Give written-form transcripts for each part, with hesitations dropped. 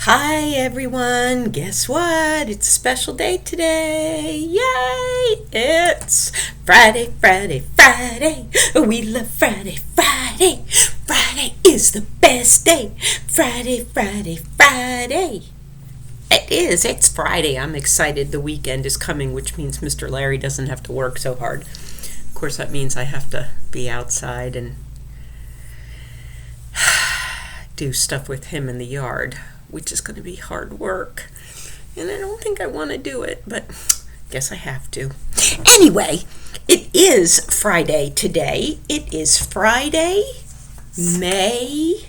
Hi everyone, guess what? It's a special day today. Yay! It's Friday, Friday, Friday. We love Friday, Friday. Friday is the best day. Friday, Friday, Friday. It is. It's Friday. I'm excited. The weekend is coming, which means Mr. Larry doesn't have to work so hard. Of course, that means I have to be outside and do stuff with him in the yard, which is going to be hard work. And I don't think I want to do it, but guess I have to. Anyway, it is Friday today. It is Friday, May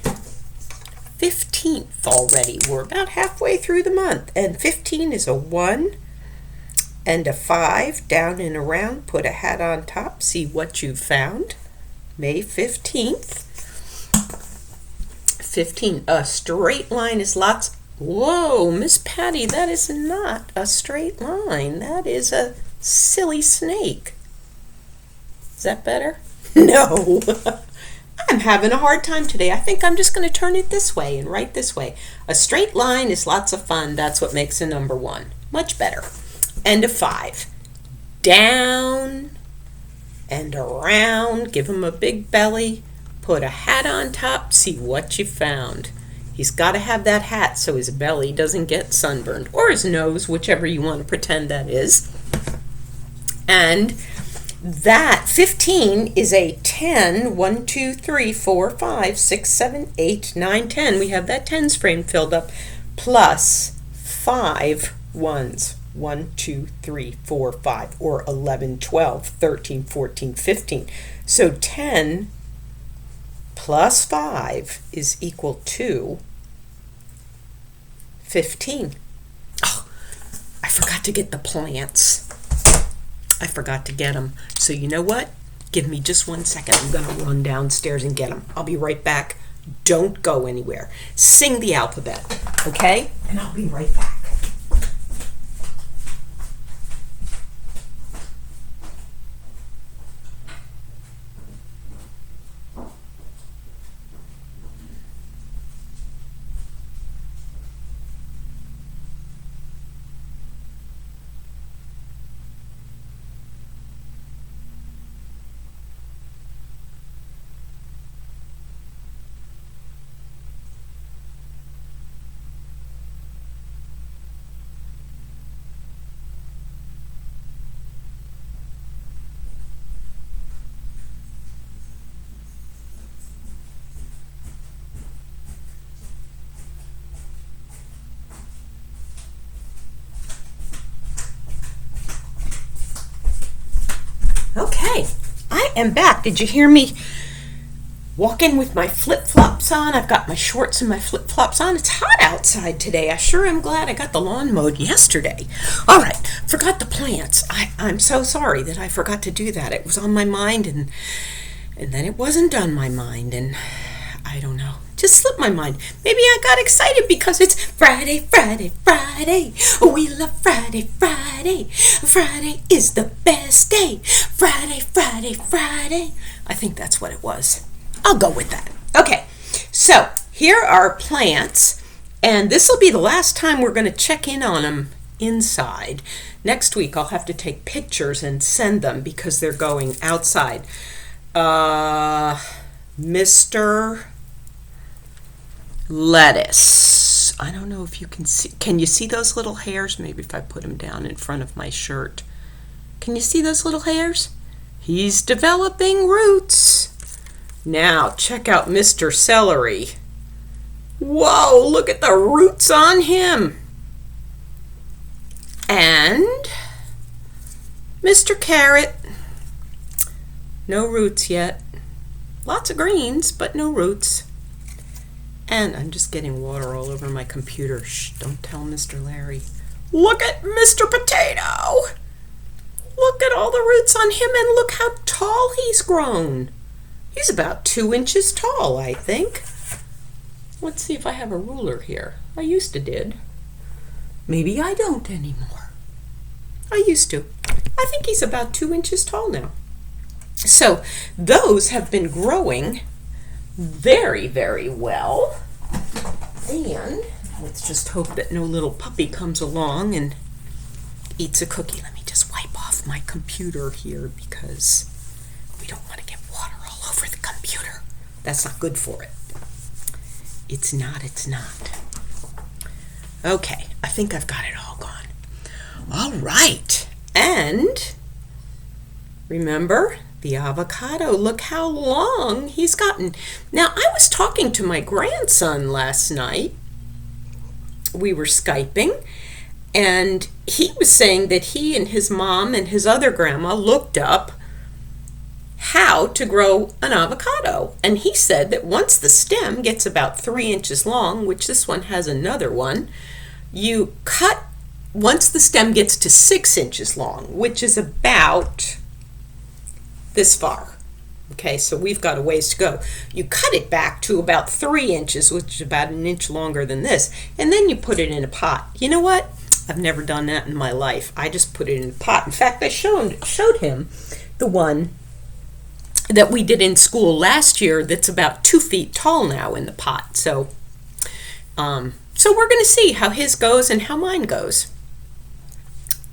15th already. We're about halfway through the month. And 15 is a 1 and a 5 down and around. Put a hat on top. See what you found. May 15th. 15. A straight line is lots. Whoa, Miss Patty, that is not a straight line. That is a silly snake. Is that better? No. I'm having a hard time today. I think I'm just going to turn it this way and write this way. A straight line is lots of fun. That's what makes a number 1. Much better. And a 5. Down and around. Give him a big belly. Put a hat on top, see what you found. He's got to have that hat so his belly doesn't get sunburned, or his nose, whichever you want to pretend that is. And that 15 is a 10. 1, 2, 3, 4, 5, 6, 7, 8, 9, 10. We have that tens frame filled up, plus 5 ones. 1, 2, 3, 4, 5, or 11, 12, 13, 14, 15. So 10 plus 5 is equal to 15. Oh, I forgot to get the plants. I forgot to get them. So you know what? Give me just 1 second. I'm going to run downstairs and get them. I'll be right back. Don't go anywhere. Sing the alphabet, okay? And I'll be right back. Okay, I am back. Did you hear me walking with my flip-flops on? I've got my shorts and my flip-flops on. It's hot outside today. I sure am glad I got the lawn mowed yesterday. All right, forgot the plants. I'm so sorry that I forgot to do that. It was on my mind, and then it wasn't on my mind, and I don't know. Just slipped my mind. Maybe I got excited because it's Friday, Friday, Friday. We love Friday, Friday. Friday is the best day. Friday, Friday, Friday. I think that's what it was. I'll go with that. Okay, so here are plants, and this will be the last time we're going to check in on them inside. Next week I'll have to take pictures and send them because they're going outside. Mr. Lettuce. I don't know if you can see. Can you see those little hairs? Maybe if I put them down in front of my shirt. Can you see those little hairs? He's developing roots. Now check out Mr. Celery. Whoa, look at the roots on him. And Mr. Carrot. No roots yet. Lots of greens, but no roots. And I'm just getting water all over my computer. Shh, don't tell Mr. Larry. Look at Mr. Potato. Look at all the roots on him, and look how tall he's grown. He's about 2 inches tall, I think. Let's see if I have a ruler here. I used to did. Maybe I don't anymore. I used to. I think he's about 2 inches tall now. So those have been growing very, very well. And Let's just hope that no little puppy comes along and eats a cookie. Let me just wipe off my computer here because we don't want to get water all over the computer. That's not good for it. It's not. Okay, I think I've got it all gone. All right, and remember the avocado. Look how long he's gotten. Now, I was talking to my grandson last night. We were Skyping, and he was saying that he and his mom and his other grandma looked up how to grow an avocado. And he said that once the stem gets about 3 inches long, which this one has another one, you cut, once the stem gets to 6 inches long, which is about this far. Okay, so we've got a ways to go. You cut it back to about 3 inches, which is about an inch longer than this, and then you put it in a pot. You know what? I've never done that in my life. I just put it in a pot. In fact, I showed him the one that we did in school last year that's about 2 feet tall now in the pot. So we're going to see how his goes and how mine goes.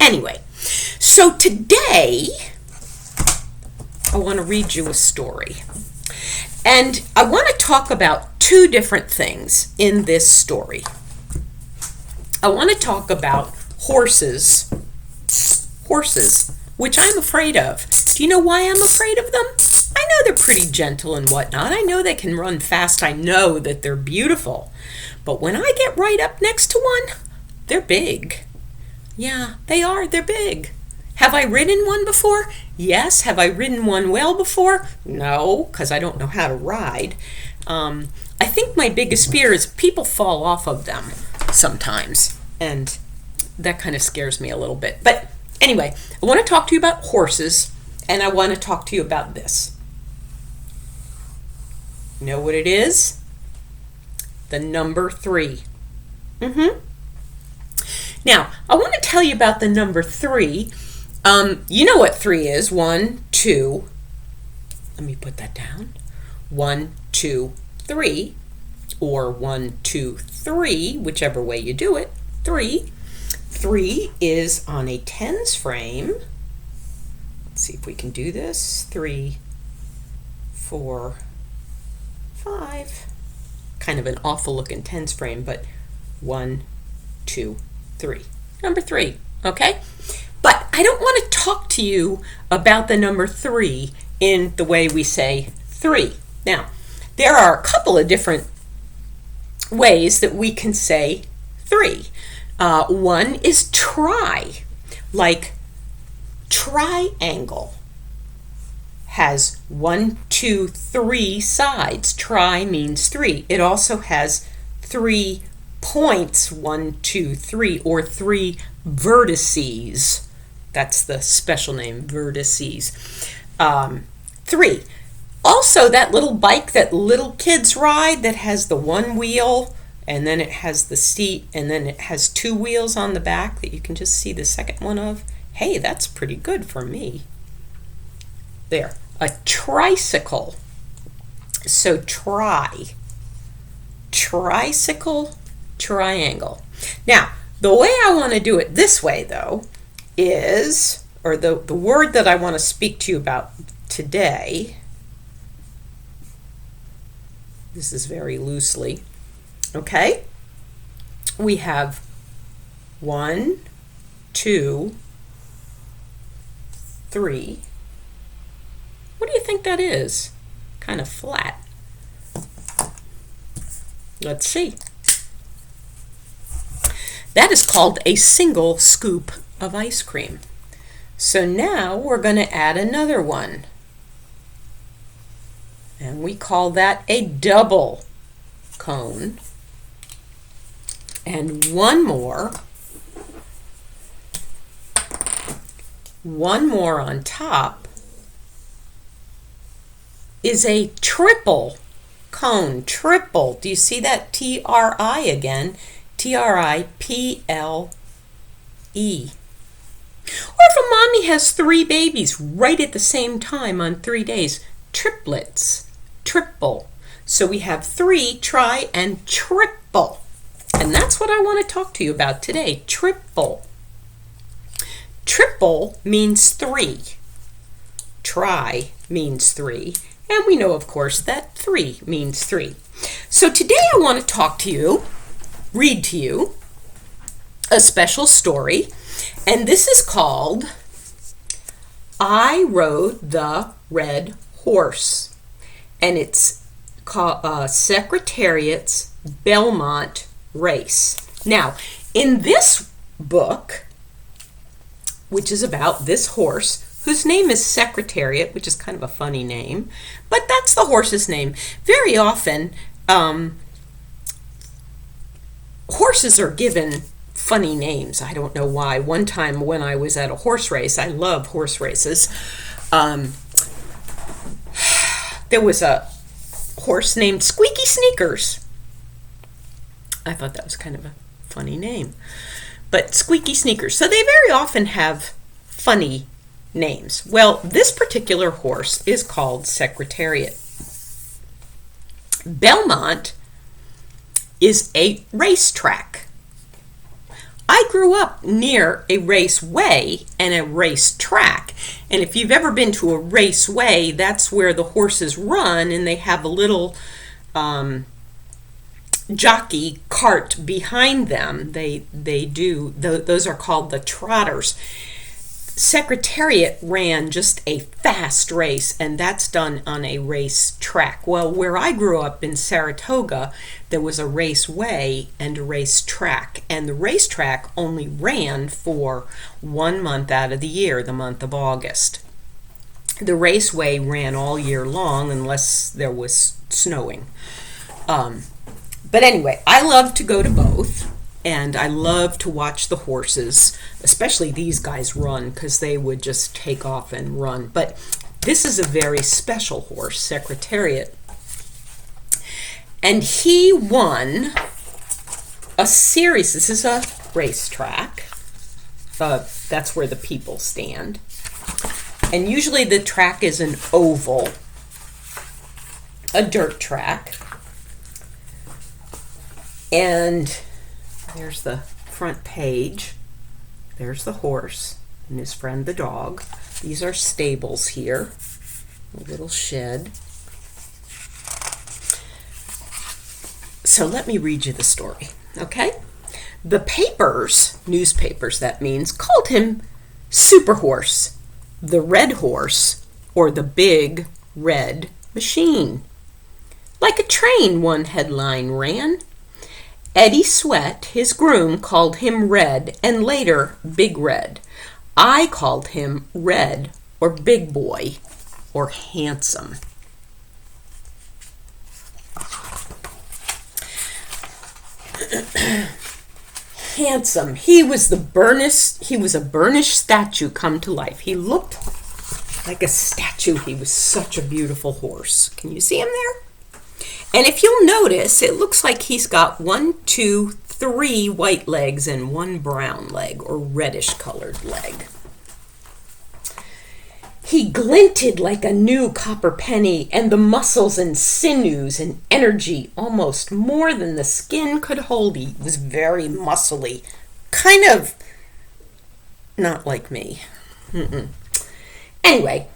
Anyway, so today I want to read you a story. And I want to talk about 2 different things in this story. I want to talk about horses, which I'm afraid of. Do you know why I'm afraid of them? I know they're pretty gentle and whatnot. I know they can run fast. I know that they're beautiful. But when I get right up next to one, they're big. Yeah, they are. They're big. Have I ridden one before? Yes. Have I ridden one well before? No, because I don't know how to ride. I think my biggest fear is people fall off of them sometimes, and that kind of scares me a little bit. But anyway, I want to talk to you about horses, and I want to talk to you about this. You know what it is? The number 3. Now, I want to tell you about the number 3. You know what 3 is. 1, 2. Let me put that down. 1, 2, 3. Or 1, 2, 3, whichever way you do it. 3. 3 is on a tens frame. Let's see if we can do this. 3, 4, 5. Kind of an awful looking tens frame, but 1, 2, 3. Number 3, okay? But I don't want to talk to you about the number 3 in the way we say 3. Now, there are a couple of different ways that we can say 3. One is try, like triangle has 1, 2, 3 sides. Try means 3. It also has 3 points, 1, 2, 3, or 3 vertices. That's the special name, vertices. 3. Also, that little bike that little kids ride that has the one wheel, and then it has the seat, and then it has 2 wheels on the back that you can just see the second one of. Hey, that's pretty good for me. There. A tricycle. So try. Tricycle, triangle. Now, the way I want to do it this way, though, is, or the word that I want to speak to you about today, this is very loosely, okay? We have 1, 2, 3. What do you think that is? Kind of flat. Let's see. That is called a single scoop of ice cream. So now we're going to add another one. And we call that a double cone. And one more on top is a triple cone. Triple. Do you see that T-R-I again? T-R-I-P-L-E. Or if a mommy has 3 babies right at the same time on 3 days, triplets. Triple. So we have 3, try, and triple. And that's what I want to talk to you about today, triple. Triple means 3. Try means 3. And we know, of course, that 3 means 3. So today I want to talk to you, read to you, a special story. And this is called I Rode the Red Horse. And it's called Secretariat's Belmont Race. Now, in this book, which is about this horse, whose name is Secretariat, which is kind of a funny name, but that's the horse's name. Very often, horses are given funny names. I don't know why. One time when I was at a horse race, I love horse races, there was a horse named Squeaky Sneakers. I thought that was kind of a funny name. But Squeaky Sneakers. So they very often have funny names. Well, this particular horse is called Secretariat. Belmont is a racetrack. I grew up near a raceway and a racetrack. And if you've ever been to a raceway, that's where the horses run, and they have a little jockey cart behind them. Those are called the trotters. Secretariat ran just a fast race, and that's done on a race track. Well, where I grew up in Saratoga, there was a raceway and a race track, and the racetrack only ran for 1 month out of the year, the month of August. The raceway ran all year long unless there was snowing. But anyway, I love to go to both. And I love to watch the horses, especially these guys, run, because they would just take off and run. But this is a very special horse, Secretariat. And he won a series. This is a racetrack. That's where the people stand. And usually the track is an oval, a dirt track. And there's the front page. There's the horse and his friend the dog. These are stables here. A little shed. So let me read you the story, okay? The papers, newspapers that means, called him Super Horse, the Red Horse, or the Big Red Machine. Like a train, one headline ran. Eddie Sweat, his groom, called him Red, and later Big Red. I called him Red, or Big Boy, or Handsome. Handsome. He was a burnished statue come to life. He looked like a statue. He was such a beautiful horse. Can you see him there? And if you'll notice, it looks like he's got 1, 2, 3 white legs and 1 brown leg, or reddish colored leg. He glinted like a new copper penny, and the muscles and sinews and energy almost more than the skin could hold. He was very muscly, kind of not like me. Anyway,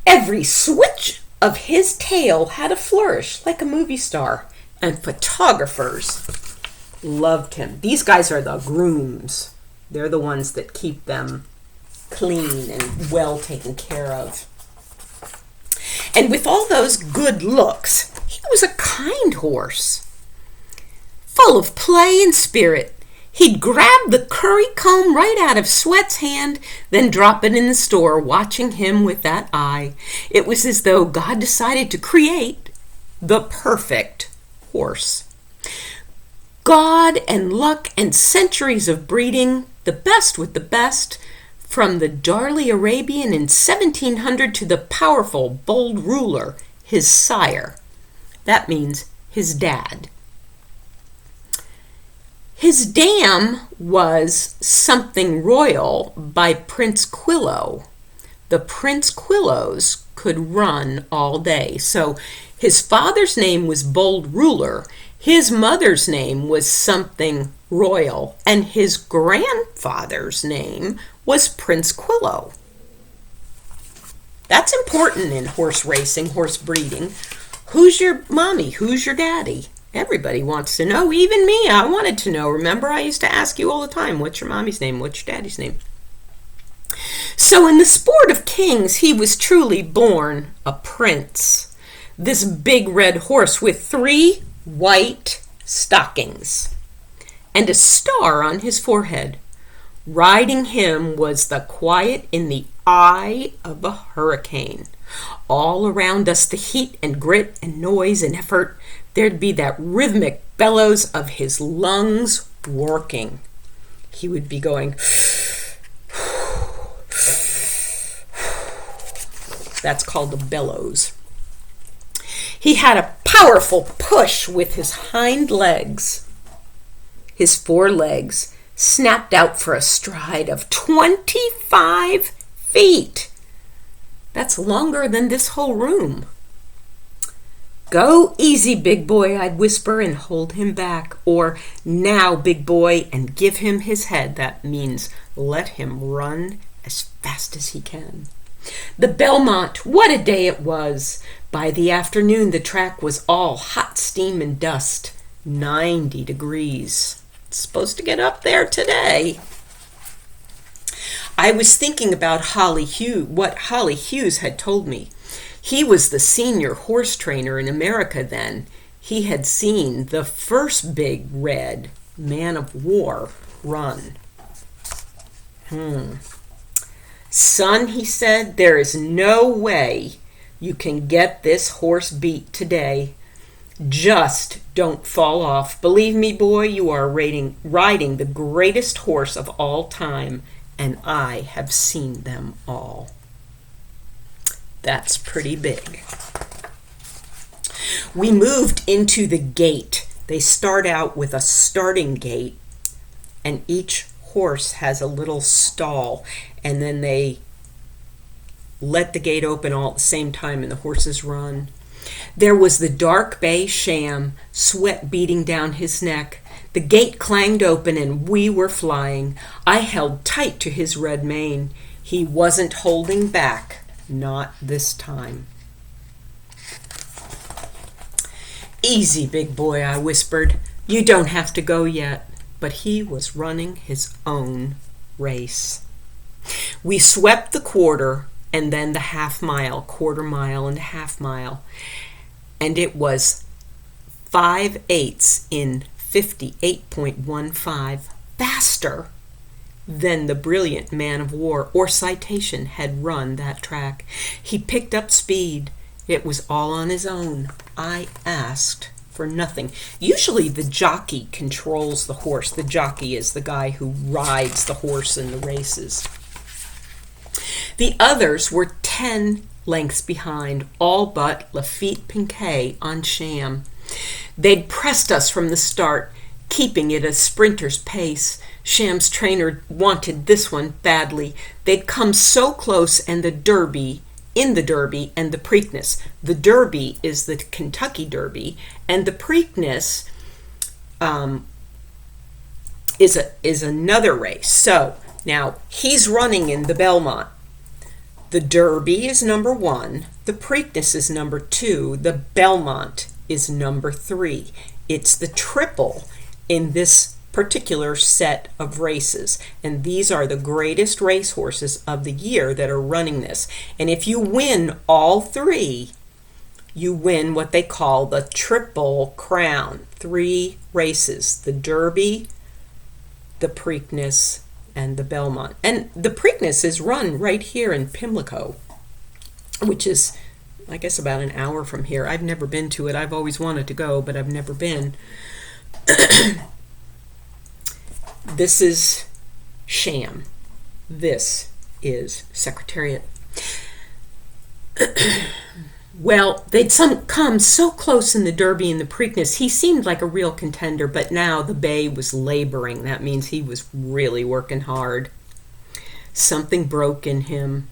every switch of his tail had a flourish like a movie star, and photographers loved him. These guys are the grooms. They're the ones that keep them clean and well taken care of. And with all those good looks, he was a kind horse, full of play and spirit. He'd grab the curry comb right out of Sweat's hand, then drop it in the store, watching him with that eye. It was as though God decided to create the perfect horse. God and luck and centuries of breeding, the best with the best, from the Darley Arabian in 1700 to the powerful, bold ruler, his sire. That means his dad. His dam was Something Royal by Prince Quillo. The Prince Quillos could run all day. So his father's name was Bold Ruler, His mother's name was something royal, and his grandfather's name was Prince Quillo. That's important in horse racing, horse breeding. Who's your mommy? Who's your daddy? Everybody wants to know, even me. I wanted to know. Remember, I used to ask you all the time, what's your mommy's name? What's your daddy's name? So in the sport of kings, he was truly born a prince. This big red horse with 3 white stockings and a star on his forehead. Riding him was the quiet in the eye of a hurricane. All around us, the heat and grit and noise and effort, there'd be that rhythmic bellows of his lungs working. He would be going, that's called the bellows. He had a powerful push with his hind legs. His forelegs snapped out for a stride of 25 feet. That's longer than this whole room. Go easy, big boy, I'd whisper and hold him back. Or, now, big boy, and give him his head. That means let him run as fast as he can. The Belmont, what a day it was. By the afternoon, the track was all hot steam and dust. 90 degrees. It's supposed to get up there today. I was thinking about what Holly Hughes had told me. He was the senior horse trainer in America then. He had seen the first big red man of war run. Son, he said, there is no way you can get this horse beat today. Just don't fall off. Believe me, boy, you are riding the greatest horse of all time, and I have seen them all. That's pretty big. We moved into the gate. They start out with a starting gate, and each horse has a little stall, and then they let the gate open all at the same time, and the horses run. There was the dark bay sham, sweat beating down his neck. The gate clanged open, and we were flying. I held tight to his red mane. He wasn't holding back. Not this time. Easy, big boy, I whispered. You don't have to go yet. But he was running his own race. We swept the quarter and then the half mile, quarter mile and a half mile. And it was 5/8 in 58.15 faster than the brilliant man of war or citation had run that track. He picked up speed. It was all on his own. I asked for nothing. Usually the jockey controls the horse. The jockey is the guy who rides the horse in the races. The others were 10 lengths behind, all but Lafitte Piquet on sham. They'd pressed us from the start, keeping it a sprinter's pace. Sham's trainer wanted this one badly. They'd come so close, and the Derby and the Preakness. The Derby is the Kentucky Derby, and the Preakness is another race. So now he's running in the Belmont. The Derby is number 1. The Preakness is number 2. The Belmont is number 3. It's the triple in this particular set of races, and these are the greatest racehorses of the year that are running this. And if you win all 3, you win what they call the Triple Crown. 3 races: the Derby, the Preakness, and the Belmont. And the Preakness is run right here in Pimlico, which is, I guess, about an hour from here. I've never been to it. I've always wanted to go, but I've never been. This is sham. This is Secretariat. Well, they'd come so close in the Derby and the Preakness. He seemed like a real contender, but now the bay was laboring. That means he was really working hard. Something broke in him.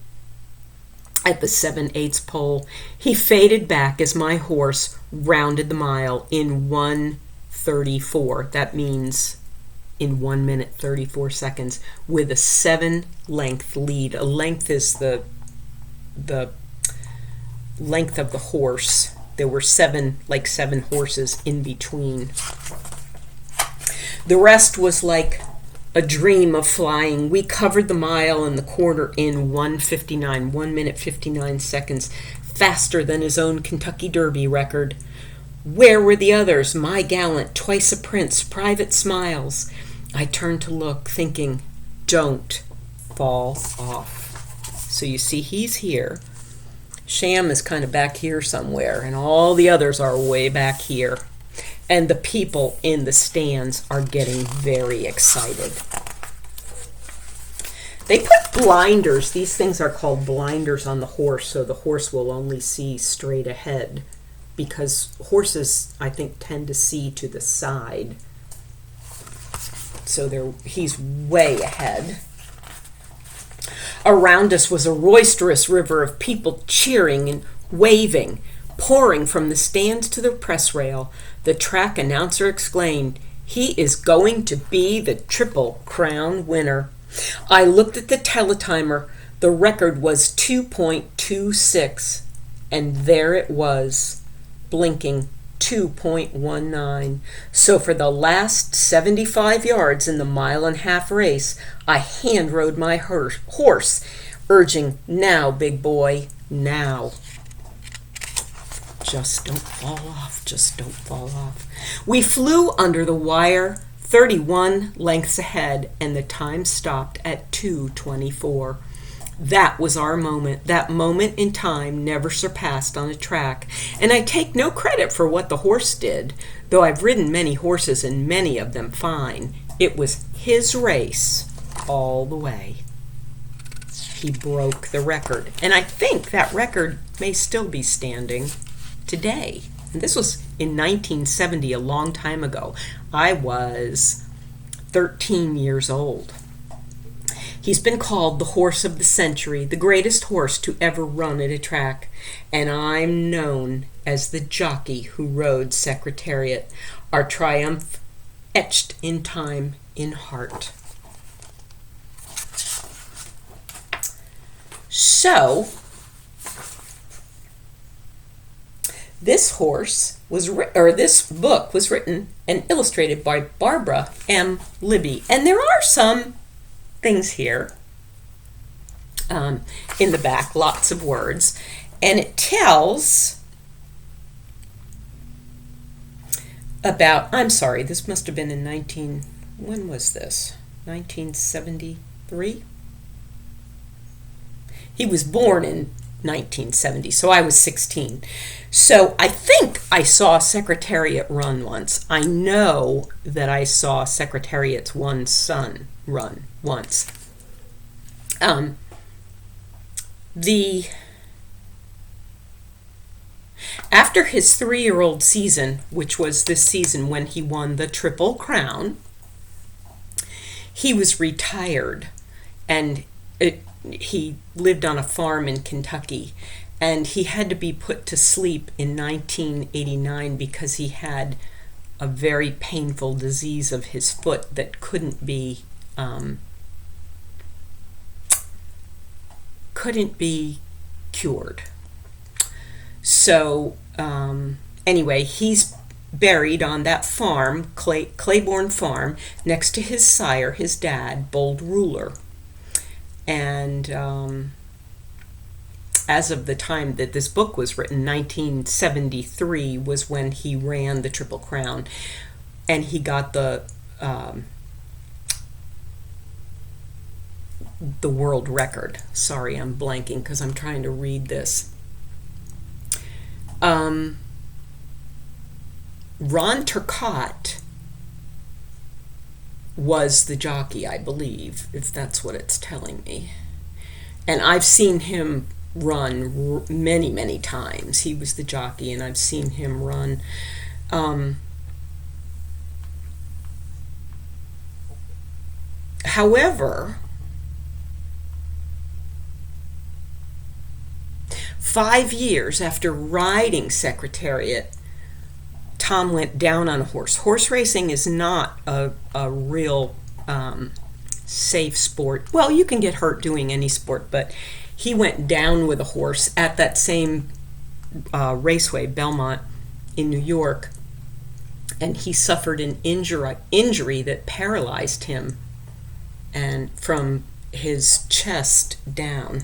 At the 7/8 pole, he faded back as my horse rounded the mile in one 34. That means in 1 minute 34 seconds with a 7-length lead. A length is the length of the horse. There were 7 horses in between. The rest was like a dream of flying. We covered the mile and the quarter in 1 minute 59 seconds, faster than his own Kentucky Derby record. Where were the others? My gallant, twice a prince, Private Smiles. I turned to look, thinking, don't fall off. So you see, he's here. Sham is kind of back here somewhere, and all the others are way back here. And the people in the stands are getting very excited. They put blinders. These things are called blinders on the horse, so the horse will only see straight ahead, because horses, I think, tend to see to the side. So he's way ahead. Around us was a roisterous river of people cheering and waving, pouring from the stands to the press rail. The track announcer exclaimed, "He is going to be the Triple Crown winner." I looked at the teletimer. The record was 2.26, and there it was, blinking 2.19. So for the last 75 yards in the 1.5 mile race, I hand rode my horse, urging, "Now, big boy, now. Just don't fall off, just don't fall off." We flew under the wire, 31 lengths ahead, and the time stopped at 2:24. That was our moment. That moment in time never surpassed on a track. And I take no credit for what the horse did, though I've ridden many horses and many of them fine. It was his race all the way. He broke the record. And I think that record may still be standing today. And this was in 1970, a long time ago. I was 13 years old. He's been called the horse of the century, the greatest horse to ever run at a track, and I'm known as the jockey who rode Secretariat, our triumph etched in time in heart. So, this book was written and illustrated by Barbara M. Libby, and there are some things here in the back, lots of words, and it tells about, I'm sorry, this must have been in when was this? 1973? He was born in 1970, so I was 16. So I think I saw Secretariat run once. I know that I saw Secretariat's one son run once. After his 3-year-old season, which was this season when he won the Triple Crown, he was retired, and he lived on a farm in Kentucky, and he had to be put to sleep in 1989 because he had a very painful disease of his foot that couldn't be cured. So anyway, he's buried on that farm, Claiborne Farm, next to his sire, his dad, Bold Ruler. And as of the time that this book was written, 1973 was when he ran the Triple Crown, and he got the world record. Sorry, I'm blanking because I'm trying to read this. Ron Turcotte was the jockey, I believe, if that's what it's telling me. And I've seen him run many, many times. He was the jockey, and I've seen him run. However, 5 years after riding Secretariat, Tom went down on a horse. Horse racing is not a real safe sport. Well, you can get hurt doing any sport, but he went down with a horse at that same raceway, Belmont, in New York, and he suffered an injury that paralyzed him and from his chest down.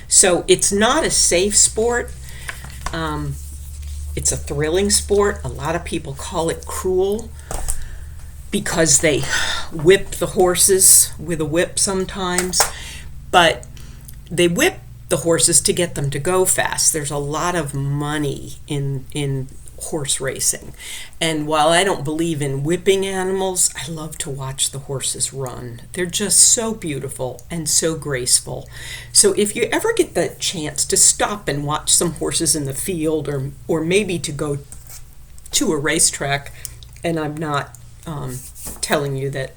So it's not a safe sport. It's a thrilling sport. A lot of people call it cruel because they whip the horses with a whip sometimes. But they whip the horses to get them to go fast. There's a lot of money in horse racing. And while I don't believe in whipping animals, I love to watch the horses run. They're just so beautiful and so graceful. So if you ever get the chance to stop and watch some horses in the field, or maybe to go to a racetrack, and I'm not telling you that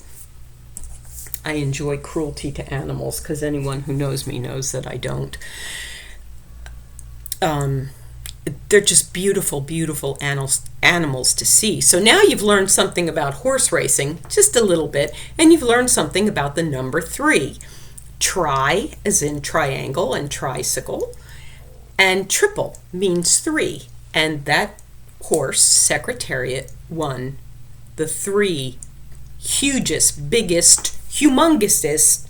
I enjoy cruelty to animals, because anyone who knows me knows that I don't. They're just beautiful, beautiful animals to see. So now you've learned something about horse racing, just a little bit, and you've learned something about the number 3. Tri, as in triangle and tricycle, and triple means 3. And that horse, Secretariat, won the 3 hugest, biggest, humongous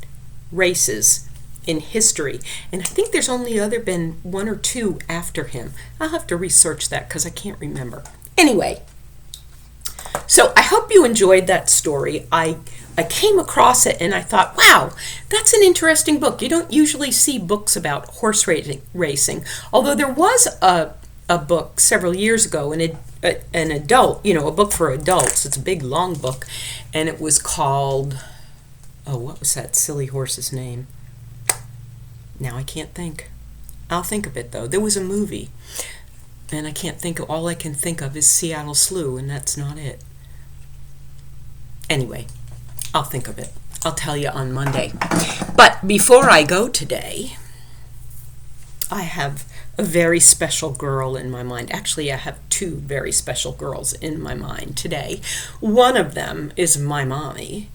races in history. And I think there's only been 1 or 2 after him. I'll have to research that because I can't remember. Anyway, so I hope you enjoyed that story. I came across it and I thought, wow, that's an interesting book. You don't usually see books about horse racing, although there was a book several years ago, an adult, a book for adults. It's a big, long book, and it was called, what was that silly horse's name? Now I can't think. I'll think of it, though. There was a movie, and I can't think of, all I can think of is Seattle Slew, and that's not it. Anyway, I'll think of it. I'll tell you on Monday. But before I go today, I have a very special girl in my mind. Actually, I have 2 very special girls in my mind today. One of them is my mommy,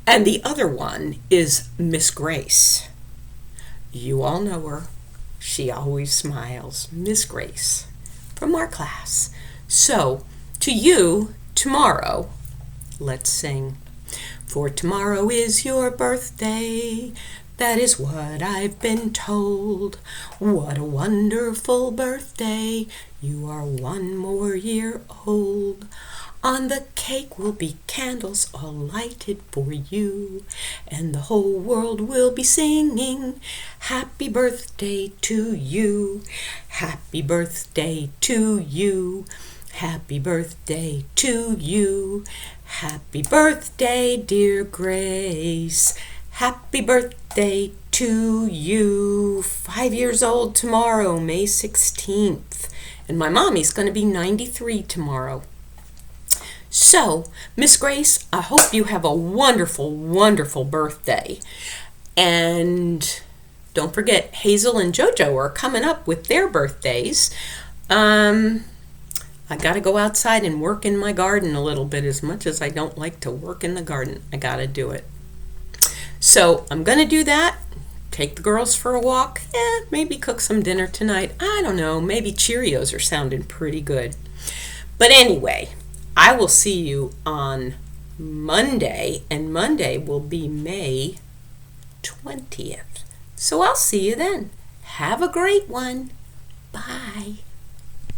and the other one is Miss Grace. You all know her. She always smiles. Miss Grace from our class. So, to you, tomorrow, let's sing. For tomorrow is your birthday. That is what I've been told. What a wonderful birthday. You are 1 more year old. On the cake will be candles all lighted for you, and the whole world will be singing, happy birthday to you, happy birthday to you, happy birthday to you, happy birthday, dear Grace, happy birthday to you. 5 years old tomorrow, May 16th, and my mommy's going to be 93 tomorrow. So, Miss Grace, I hope you have a wonderful, wonderful birthday. And don't forget, Hazel and JoJo are coming up with their birthdays. I got to go outside and work in my garden a little bit. As much as I don't like to work in the garden, I got to do it. So, I'm going to do that. Take the girls for a walk. Maybe cook some dinner tonight. I don't know. Maybe Cheerios are sounding pretty good. But anyway, I will see you on Monday, and Monday will be May 20th. So I'll see you then. Have a great one. Bye.